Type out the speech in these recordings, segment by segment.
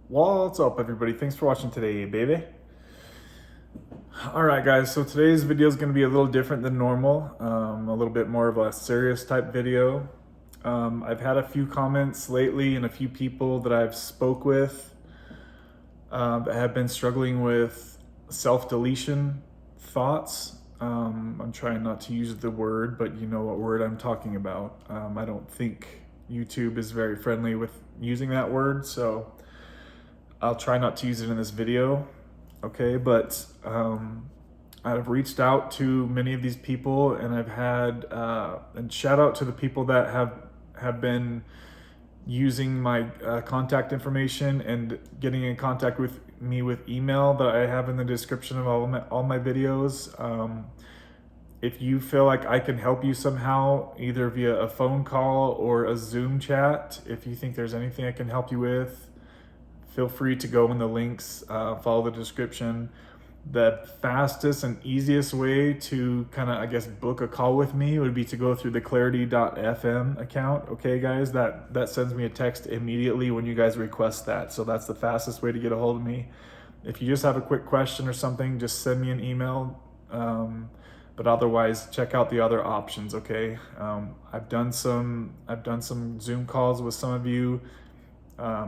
What's up, everybody? Thanks for watching today, baby. All right, guys, so today's video is going to be a little different than normal, a little bit more of a serious type video. I've had a few comments lately and a few people that I've spoke with that have been struggling with self-deletion thoughts. I'm trying not to use the word, but you know what word I'm talking about. I don't think YouTube is very friendly with using that word, so I'll try not to use it in this video, okay? But I've reached out to many of these people, and I've had, and shout out to the people that have been using my contact information and getting in contact with me with email that I have in the description of all my videos. If you feel like I can help you somehow, either via a phone call or a Zoom chat, if you think there's anything I can help you with, feel free to go in the links, follow the description. The fastest and easiest way to kind of, I guess, book a call with me would be to go through the clarity.fm account. Okay, guys, that sends me a text immediately when you guys request that. So that's the fastest way to get a hold of me. If you just have a quick question or something, just send me an email. But otherwise, check out the other options. Okay, I've done some Zoom calls with some of you.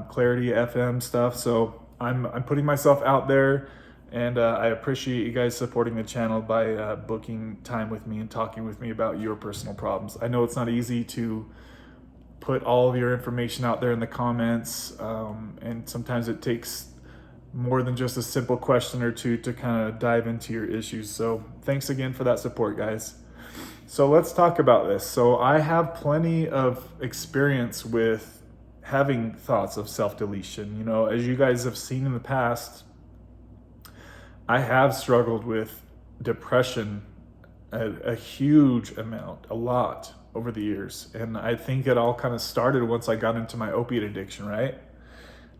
Clarity FM stuff. So I'm putting myself out there, and I appreciate you guys supporting the channel by booking time with me and talking with me about your personal problems. I know it's not easy to put all of your information out there in the comments, and sometimes it takes more than just a simple question or two to kind of dive into your issues. So thanks again for that support, guys. So let's talk about this. So I have plenty of experience with having thoughts of self-deletion. You know, as you guys have seen in the past, I have struggled with depression a huge amount, a lot over the years. And I think it all kind of started once I got into my opiate addiction, right?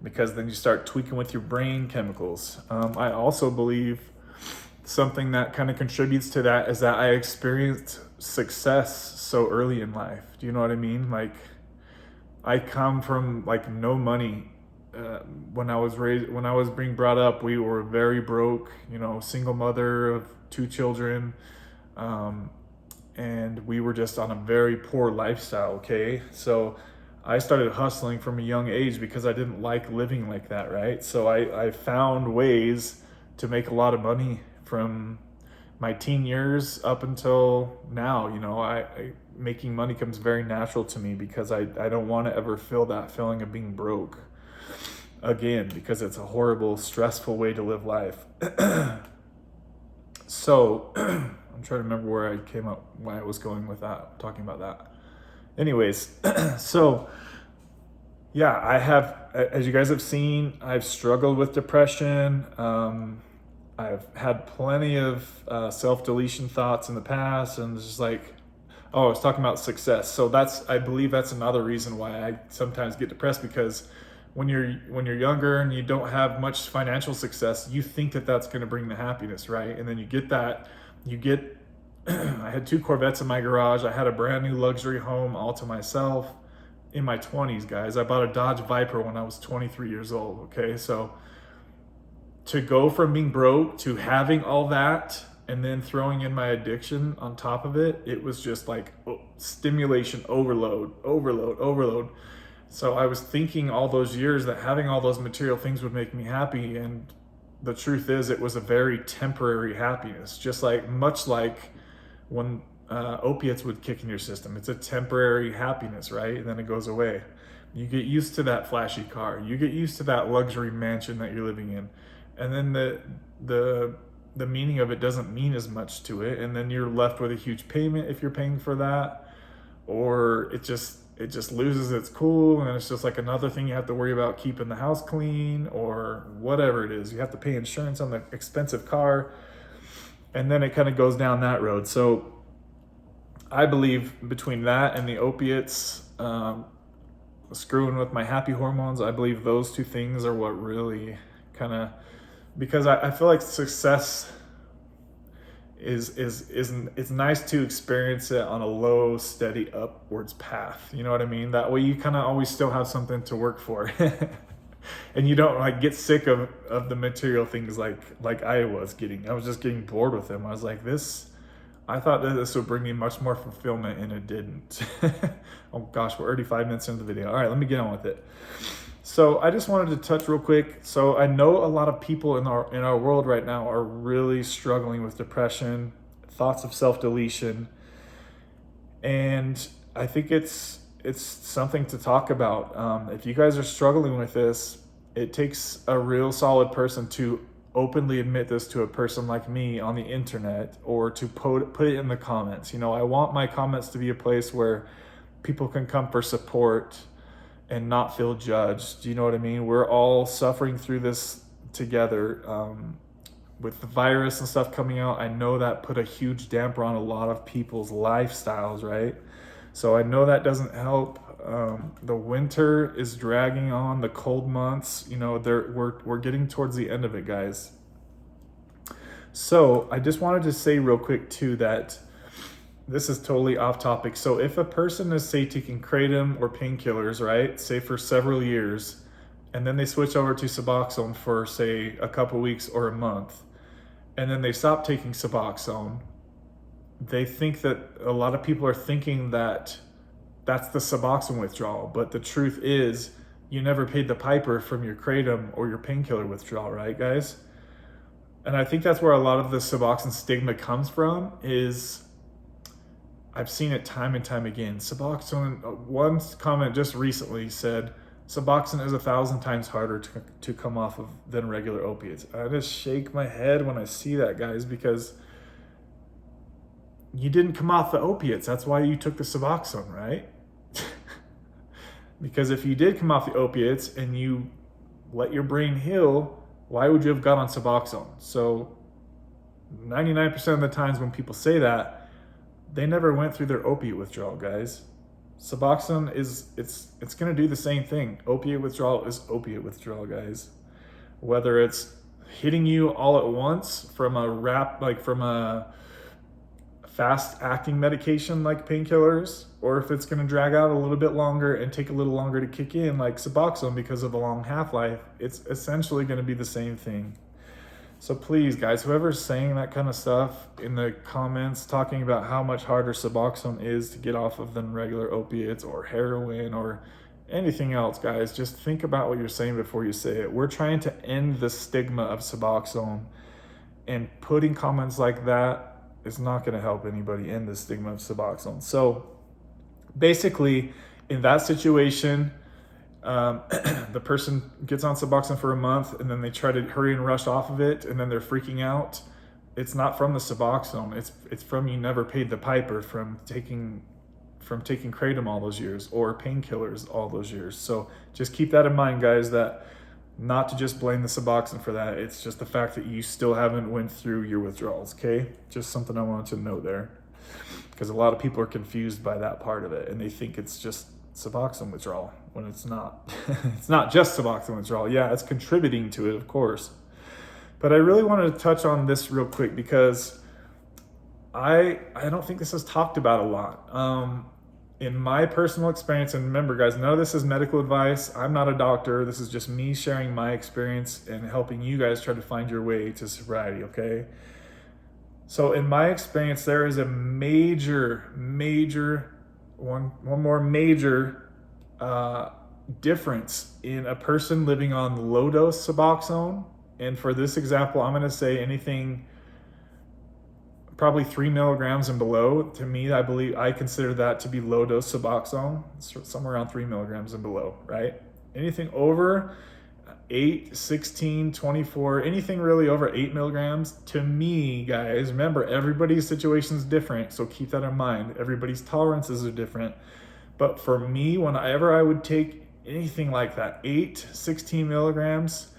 Because then you start tweaking with your brain chemicals. I also believe something that kind of contributes to that is that I experienced success so early in life. Do you know what I mean? Like, I come from like no money. When I was being brought up, we were very broke, you know, single mother of 2 children. And we were just on a very poor lifestyle, okay? So I started hustling from a young age because I didn't like living like that, right? So I found ways to make a lot of money from my teen years up until now. You know, making money comes very natural to me because I don't want to ever feel that feeling of being broke again, because it's a horrible, stressful way to live life. So I'm trying to remember where I came up, why I was going with that, talking about that. Anyways, so yeah, I have, as you guys have seen, I've struggled with depression. I've had plenty of self-deletion thoughts in the past, and it's just like, oh, I was talking about success. So I believe that's another reason why I sometimes get depressed, because when you're younger and you don't have much financial success, you think that that's going to bring the happiness, right? And then you get I had 2 Corvettes in my garage. I had a brand new luxury home all to myself in my 20s, guys. I bought a Dodge Viper when I was 23 years old, okay? So to go from being broke to having all that and then throwing in my addiction on top of it, it was just like stimulation overload. So I was thinking all those years that having all those material things would make me happy, and the truth is it was a very temporary happiness, just much like when opiates would kick in your system. It's a temporary happiness, right? And then it goes away. You get used to that flashy car. You get used to that luxury mansion that you're living in. And then the meaning of it doesn't mean as much to it. And then you're left with a huge payment if you're paying for that. Or it just loses its cool, and it's just like another thing you have to worry about, keeping the house clean or whatever it is. You have to pay insurance on the expensive car. And then it kind of goes down that road. So I believe between that and the opiates, screwing with my happy hormones, I believe those 2 things are what really kind of, because I feel like success it's nice to experience it on a low, steady upwards path. You know what I mean? That way you kind of always still have something to work for. And you don't like get sick of the material things like I was getting. I was just getting bored with them. I was like, I thought that this would bring me much more fulfillment, and it didn't. Oh gosh, we're already 5 minutes into the video. All right, let me get on with it. So I just wanted to touch real quick. So I know a lot of people in our world right now are really struggling with depression, thoughts of self-deletion, and I think it's something to talk about. If you guys are struggling with this, it takes a real solid person to openly admit this to a person like me on the internet, or to put it in the comments. You know, I want my comments to be a place where people can come for support and not feel judged. Do you know what I mean? We're all suffering through this together. With the virus and stuff coming out, I know that put a huge damper on a lot of people's lifestyles, right? So I know that doesn't help. The winter is dragging on, the cold months, you know, we're getting towards the end of it, guys. So I just wanted to say real quick too that this is totally off topic. So if a person is, say, taking kratom or painkillers, right, say for several years, and then they switch over to Suboxone for, say, a couple weeks or a month, and then they stop taking Suboxone, they think that a lot of people are thinking that that's the Suboxone withdrawal. But the truth is, you never paid the piper from your kratom or your painkiller withdrawal, right, guys? And I think that's where a lot of the Suboxone stigma comes from. Is I've seen it time and time again. Suboxone, one comment just recently said, Suboxone is 1,000 times harder to come off of than regular opiates. I just shake my head when I see that, guys, because you didn't come off the opiates. That's why you took the Suboxone, right? Because if you did come off the opiates and you let your brain heal, why would you have got on Suboxone? So 99% of the times when people say that, they never went through their opiate withdrawal, guys. Suboxone it's going to do the same thing. Opiate withdrawal is opiate withdrawal, guys. Whether it's hitting you all at once from a fast acting medication like painkillers, or if it's going to drag out a little bit longer and take a little longer to kick in like Suboxone because of a long half-life, it's essentially going to be the same thing. So please, guys, whoever's saying that kind of stuff in the comments, talking about how much harder Suboxone is to get off of than regular opiates or heroin or anything else, guys, just think about what you're saying before you say it. We're trying to end the stigma of Suboxone, and putting comments like that is not going to help anybody end the stigma of Suboxone. So basically, in that situation, the person gets on Suboxone for a month and then they try to hurry and rush off of it, and then they're freaking out. It's not from the Suboxone. It's from you never paid the piper from taking kratom all those years, or painkillers all those years. So just keep that in mind, guys, that not to just blame the Suboxone for that. It's just the fact that you still haven't went through your withdrawals, okay? Just something I wanted to note there, because a lot of people are confused by that part of it, and they think it's just Suboxone withdrawal when it's not. It's not just Suboxone withdrawal. Yeah, it's contributing to it, of course. But I really wanted to touch on this real quick because I don't think this is talked about a lot. In my personal experience, and remember, guys, none of this is medical advice. I'm not a doctor. This is just me sharing my experience and helping you guys try to find your way to sobriety, okay? So in my experience, there is a one more major difference in a person living on low dose Suboxone. And for this example, I'm going to say anything probably 3 milligrams and below. To me, I consider that to be low dose Suboxone, somewhere around 3 milligrams and below, right? Anything over 8, 16, 24, anything really over 8 milligrams, to me, guys, remember, everybody's situation is different, so keep that in mind. Everybody's tolerances are different. But for me, whenever I would take anything like that, 8, 16 milligrams,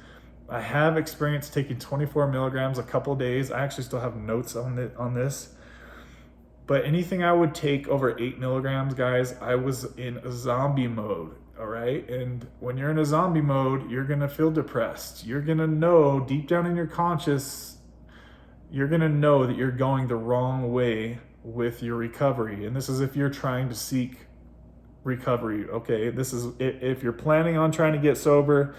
I have experienced taking 24 milligrams a couple days. I actually still have notes on this. But anything I would take over 8 milligrams, guys, I was in a zombie mode. All right. And when you're in a zombie mode, you're going to feel depressed. You're going to know deep down in your conscious, you're going to know that you're going the wrong way with your recovery. And this is if you're trying to seek recovery. Okay. This is if you're planning on trying to get sober,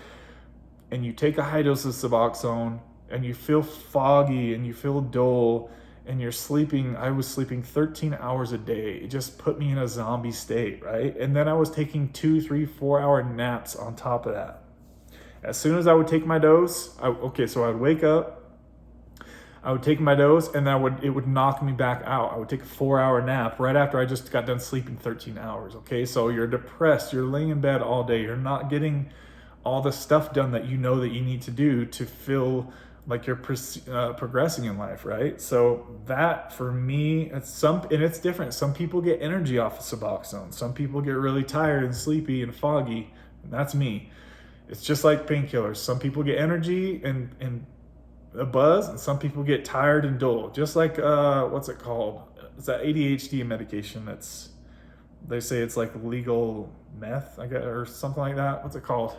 and you take a high dose of Suboxone and you feel foggy and you feel dull and you're sleeping. I was sleeping 13 hours a day. It just put me in a zombie state, right? And then I was taking 2, 3, 4 hour naps on top of that. As soon as I would take my dose, so I would wake up, I would take my dose, and it would knock me back out. I would take a 4 hour nap right after I just got done sleeping 13 hours, okay? So you're depressed, you're laying in bed all day, you're not getting all the stuff done that you know that you need to do to feel like you're progressing in life, right? So that, for me, it's different. Some people get energy off of Suboxone. Some people get really tired and sleepy and foggy, and that's me. It's just like painkillers. Some people get energy and a buzz, and some people get tired and dull. Just like, what's it called? It's that ADHD medication they say it's like legal meth, I guess, or something like that. What's it called?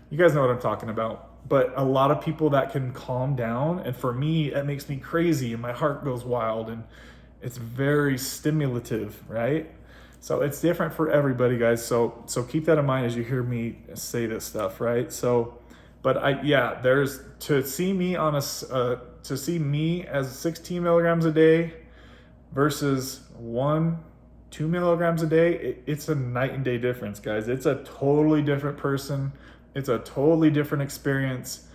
You guys know what I'm talking about. But a lot of people that can calm down, and for me, it makes me crazy and my heart goes wild and it's very stimulative, right? So it's different for everybody, guys. So keep that in mind as you hear me say this stuff, right? There's to see me as 16 milligrams a day versus 2 milligrams a day. It's a night and day difference, guys. It's a totally different person. It's a totally different experience.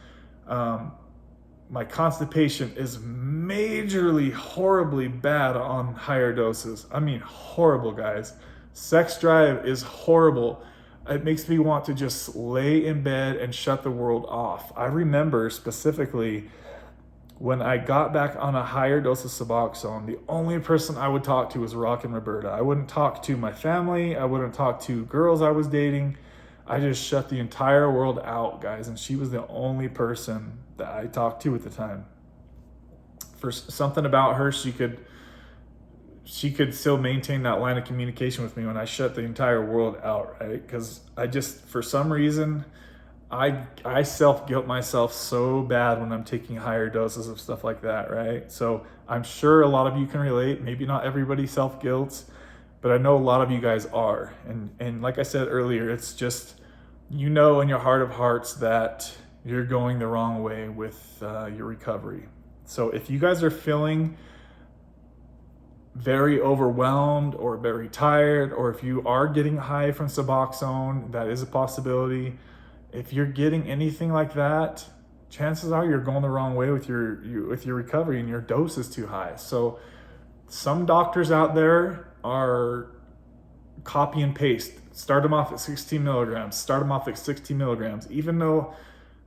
My constipation is majorly, horribly bad on higher doses. I mean, horrible, guys. Sex drive is horrible. It makes me want to just lay in bed and shut the world off. I remember specifically when I got back on a higher dose of Suboxone, the only person I would talk to was Rock and Roberta. I wouldn't talk to my family. I wouldn't talk to girls I was dating. I just shut the entire world out, guys, and she was the only person that I talked to at the time. For something about her, she could still maintain that line of communication with me when I shut the entire world out, right? Because for some reason, I self-guilt myself so bad when I'm taking higher doses of stuff like that, right? So I'm sure a lot of you can relate. Maybe not everybody self-guilts, but I know a lot of you guys are. And like I said earlier, it's just, in your heart of hearts that you're going the wrong way with your recovery. So if you guys are feeling very overwhelmed or very tired, or if you are getting high from Suboxone, that is a possibility. If you're getting anything like that, chances are you're going the wrong way with your recovery and your dose is too high. So some doctors out there are copy and paste. Start them off at 16 milligrams, start them off at 60 milligrams. Even though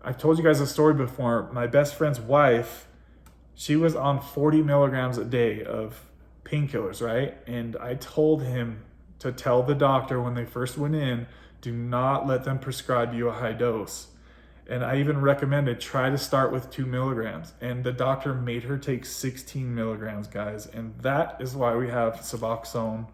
I've told you guys a story before, my best friend's wife, she was on 40 milligrams a day of painkillers, right? And I told him to tell the doctor when they first went in, do not let them prescribe you a high dose. And I even recommended try to start with 2 milligrams. And the doctor made her take 16 milligrams, guys. And that is why we have Suboxone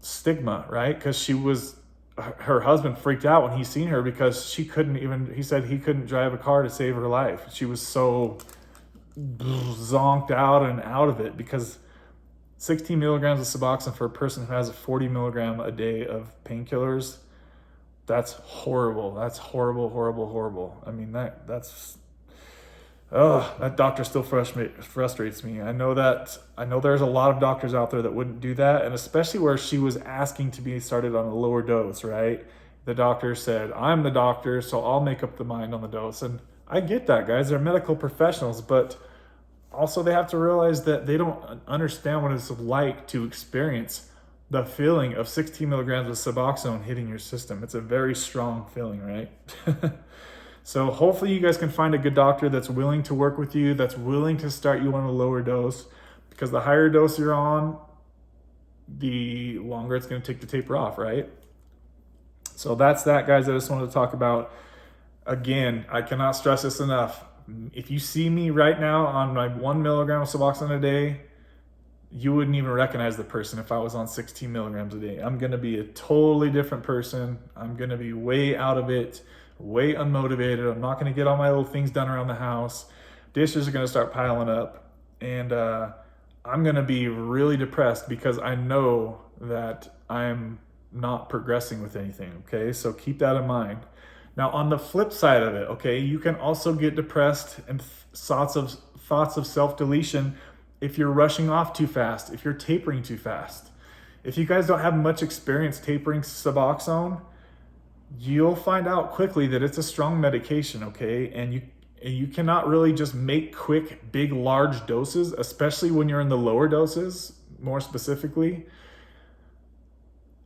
stigma, right? Because her husband freaked out when he seen her because he said he couldn't drive a car to save her life. She was so zonked out and out of it because 16 milligrams of Suboxone for a person who has a 40 milligram a day of painkillers, that's horrible. That's horrible, horrible, horrible. I mean, that doctor still frustrates me. I know there's a lot of doctors out there that wouldn't do that, and especially where she was asking to be started on a lower dose, right? The doctor said, I'm the doctor, so I'll make up the mind on the dose. And I get that, guys. They're medical professionals, but also they have to realize that they don't understand what it's like to experience the feeling of 16 milligrams of Suboxone hitting your system. It's a very strong feeling, right? So hopefully you guys can find a good doctor that's willing to work with you, that's willing to start you on a lower dose, because the higher dose you're on, the longer it's going to take to taper off, right? So that's that, guys. I just wanted to talk about. Again, I cannot stress this enough. If you see me right now on my 1 milligram of Suboxone a day, you wouldn't even recognize the person if I was on 16 milligrams a day. I'm going to be a totally different person. I'm going to be way out of it, way unmotivated. I'm not going to get all my little things done around the house. Dishes are going to start piling up. And I'm going to be really depressed because I know that I'm not progressing with anything, okay? So keep that in mind. Now, on the flip side of it, okay, you can also get depressed and thoughts of self-deletion if you're rushing off too fast, if you're tapering too fast. If you guys don't have much experience tapering Suboxone, you'll find out quickly that it's a strong medication, okay? And you cannot really just make quick, big, large doses, especially when you're in the lower doses, more specifically,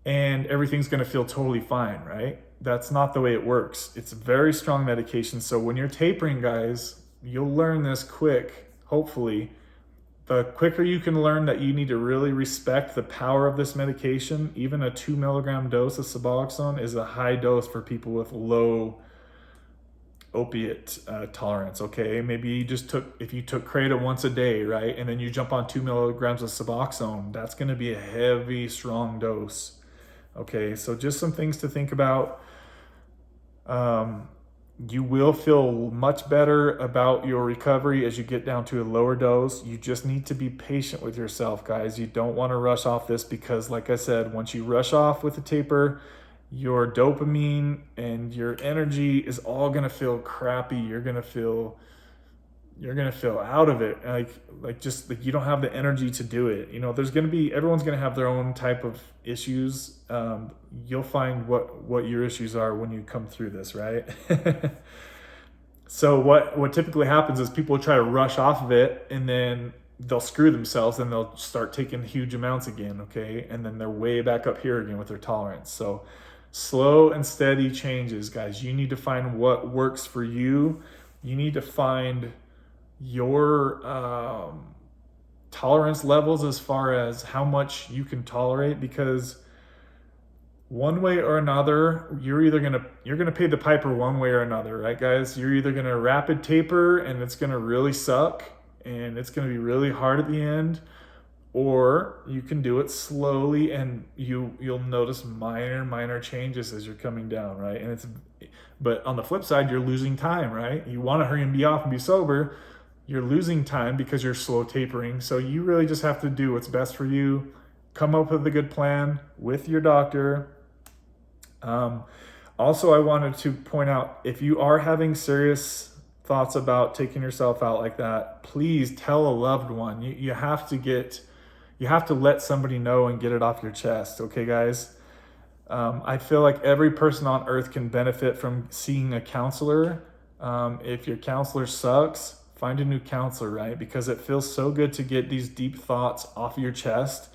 and everything's gonna feel totally fine, right? That's not the way it works. It's a very strong medication. So when you're tapering, guys, you'll learn this quick, hopefully. The quicker you can learn that you need to really respect the power of this medication, even a 2 milligram dose of Suboxone is a high dose for people with low opiate tolerance, okay? Maybe you just if you took Creta once a day, right? And then you jump on 2 milligrams of Suboxone, that's gonna be a heavy, strong dose, okay? So just some things to think about. You will feel much better about your recovery as you get down to a lower dose. You just need to be patient with yourself, guys. You don't want to rush off this because, like I said, once you rush off with the taper, your dopamine and your energy is all gonna feel crappy. You're gonna feel out of it, like you don't have the energy to do it. You know, everyone's gonna have their own type of issues. You'll find what your issues are when you come through this, right? So what typically happens is people try to rush off of it, and then they'll screw themselves, and they'll start taking huge amounts again, okay? And then they're way back up here again with their tolerance. So slow and steady changes, guys. You need to find what works for you. You need to find your tolerance levels as far as how much you can tolerate, because one way or another, you're gonna pay the piper one way or another, right, guys? You're either gonna rapid taper and it's gonna really suck and it's gonna be really hard at the end, or you can do it slowly and you'll notice minor changes as you're coming down, right? But on the flip side, you're losing time, right? You want to hurry and be off and be sober. You're losing time because you're slow tapering. So you really just have to do what's best for you. Come up with a good plan with your doctor. Also, I wanted to point out, if you are having serious thoughts about taking yourself out like that, please tell a loved one. You have to let somebody know and get it off your chest, okay, guys? I feel like every person on earth can benefit from seeing a counselor. If your counselor sucks, find a new counselor, right? Because it feels so good to get these deep thoughts off of your chest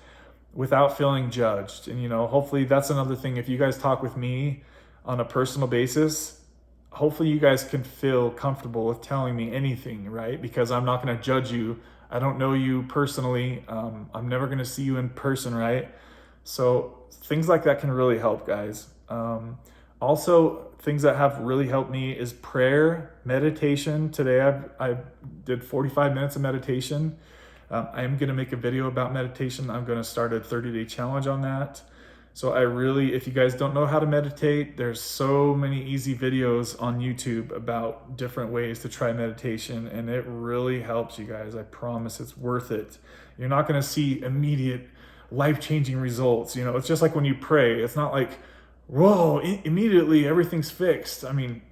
without feeling judged. And, you know, hopefully that's another thing. If you guys talk with me on a personal basis, hopefully you guys can feel comfortable with telling me anything, right? Because I'm not going to judge you. I don't know you personally. I'm never going to see you in person, right? So things like that can really help, guys. Also, things that have really helped me is prayer, meditation. Today I did 45 minutes of meditation. I am going to make a video about meditation. I'm going to start a 30-day challenge on that. So if you guys don't know how to meditate, there's so many easy videos on YouTube about different ways to try meditation, and it really helps you guys. I promise it's worth it. You're not going to see immediate life-changing results. You know, it's just like when you pray. It's not like, whoa, immediately everything's fixed. I mean,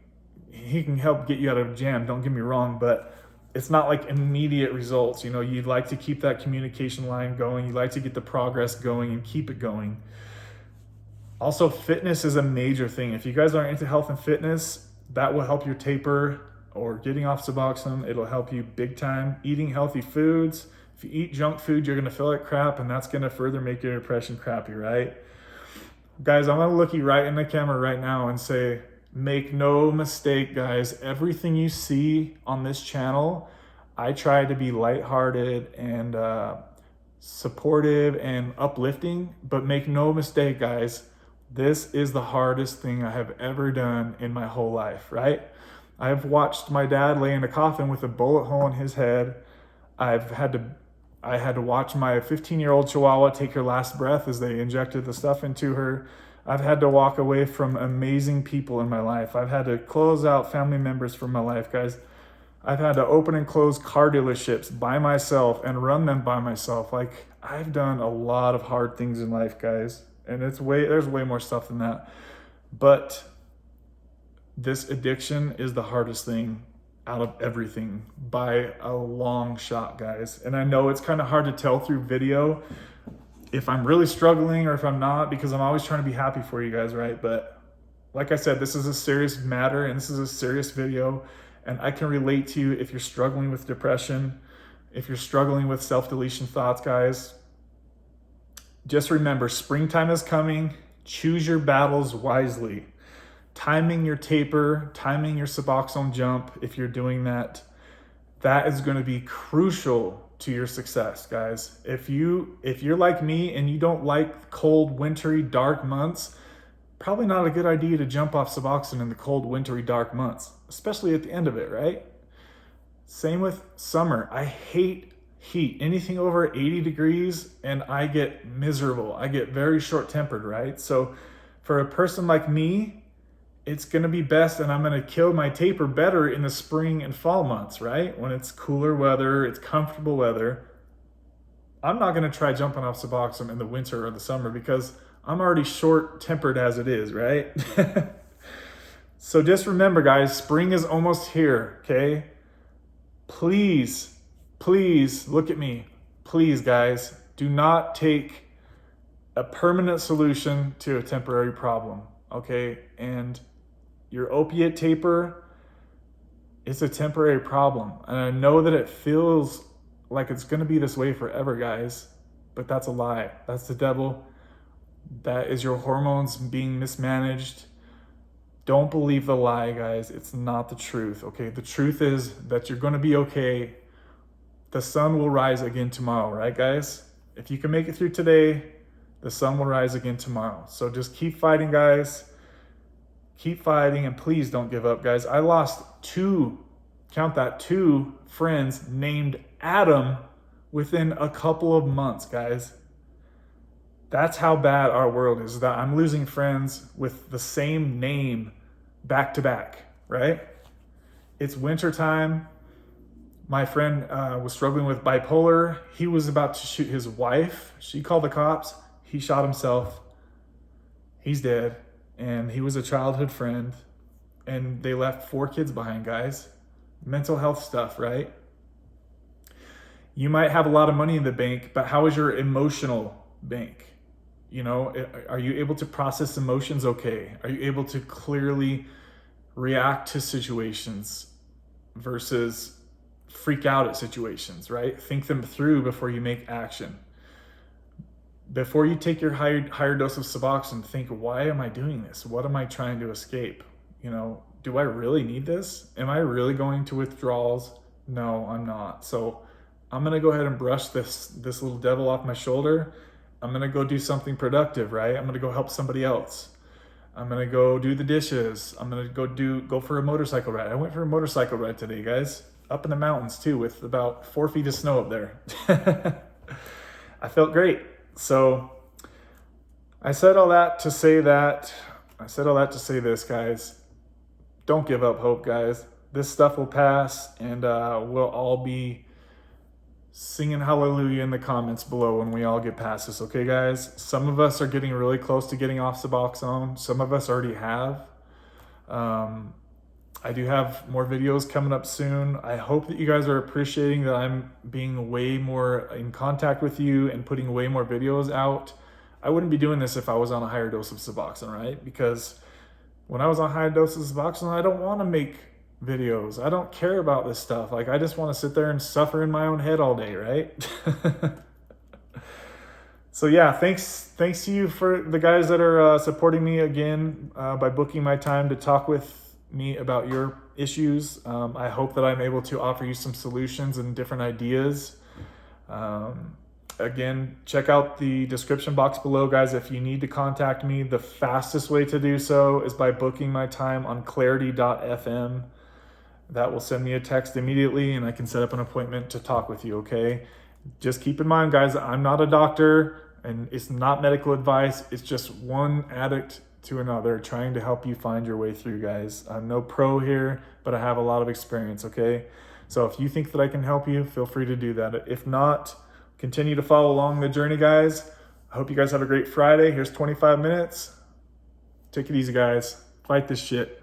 he can help get you out of a jam, don't get me wrong, but it's not like immediate results. You know, you'd like to keep that communication line going. You like to get the progress going and keep it going. Also, fitness is a major thing. If you guys aren't into health and fitness, that will help your taper or getting off Suboxone. It'll help you big time. Eating healthy foods. If you eat junk food, you're gonna feel like crap, and that's gonna further make your depression crappy, right? Guys, I'm gonna look you right in the camera right now and say, make no mistake, guys, everything you see on this channel, I try to be lighthearted and supportive and uplifting, but make no mistake, guys, this is the hardest thing I have ever done in my whole life, right? I've watched my dad lay in a coffin with a bullet hole in his head. I had to watch my 15-year-old Chihuahua take her last breath as they injected the stuff into her. I've had to walk away from amazing people in my life. I've had to close out family members from my life, guys. I've had to open and close car dealerships by myself and run them by myself. Like, I've done a lot of hard things in life, guys. And there's way more stuff than that. But this addiction is the hardest thing out of everything by a long shot, guys. And I know it's kind of hard to tell through video if I'm really struggling or if I'm not, because I'm always trying to be happy for you guys, right? But like I said, this is a serious matter and this is a serious video, and I can relate to you if you're struggling with depression, if you're struggling with self-deletion thoughts, guys. Just remember, springtime is coming. Choose your battles wisely. Timing your taper, timing your Suboxone jump, if you're doing that, that is going to be crucial to your success, guys. If you're like me and you don't like cold, wintry, dark months, probably not a good idea to jump off Suboxone in the cold, wintry, dark months, especially at the end of it, right? Same with summer. I hate heat. Anything over 80 degrees and I get miserable. I get very short-tempered, right? So for a person like me, it's going to be best, and I'm going to kill my taper better in the spring and fall months, right? When it's cooler weather, it's comfortable weather. I'm not going to try jumping off Suboxone in the winter or the summer because I'm already short-tempered as it is, right? So just remember, guys, spring is almost here, okay? Please, please look at me. Please, guys, do not take a permanent solution to a temporary problem, okay? And your opiate taper is a temporary problem. And I know that it feels like it's going to be this way forever, guys, but that's a lie. That's the devil. That is your hormones being mismanaged. Don't believe the lie, guys. It's not the truth, okay? The truth is that you're going to be okay. The sun will rise again tomorrow, right, guys? If you can make it through today, the sun will rise again tomorrow. So just keep fighting, guys. Keep fighting, and please don't give up, guys. I lost two friends named Adam within a couple of months, guys. That's how bad our world is, that I'm losing friends with the same name back to back, right? It's winter time. My friend was struggling with bipolar. He was about to shoot his wife. She called the cops. He shot himself. He's dead. And he was a childhood friend. And they left 4 kids behind, guys. Mental health stuff, right? You might have a lot of money in the bank, but how is your emotional bank? You know, are you able to process emotions okay? Are you able to clearly react to situations versus freak out at situations, right? Think them through before you make action. Before you take your higher dose of Suboxone, think, why am I doing this? What am I trying to escape? You know, do I really need this? Am I really going to withdrawals? No, I'm not. So I'm going to go ahead and brush this little devil off my shoulder. I'm going to go do something productive, right? I'm going to go help somebody else. I'm going to go do the dishes. I'm going to go for a motorcycle ride. I went for a motorcycle ride today, guys, up in the mountains too, with about 4 feet of snow up there. I felt great. So I said all that to say this, guys. Don't give up hope, guys. This stuff will pass, and we'll all be singing hallelujah in the comments below when we all get past this, okay, guys? Some of us are getting really close to getting off Suboxone. Some of us already have. I do have more videos coming up soon. I hope that you guys are appreciating that I'm being way more in contact with you and putting way more videos out. I wouldn't be doing this if I was on a higher dose of Suboxone, right? Because when I was on high doses of Suboxone, I don't want to make videos. I don't care about this stuff. Like, I just want to sit there and suffer in my own head all day, right? So yeah, thanks to you for the guys that are supporting me again by booking my time to talk with me about your issues. I hope that I'm able to offer you some solutions and different ideas. Again, check out the description box below, guys. If you need to contact me, the fastest way to do so is by booking my time on clarity.fm. That will send me a text immediately and I can set up an appointment to talk with you, okay? Just keep in mind, guys, I'm not a doctor and it's not medical advice. It's just one addict to another trying to help you find your way through, guys. I'm no pro here, but I have a lot of experience, okay? So if you think that I can help you, feel free to do that. If not, continue to follow along the journey, guys. I hope you guys have a great Friday. Here's 25 minutes. Take it easy, guys. Fight this shit.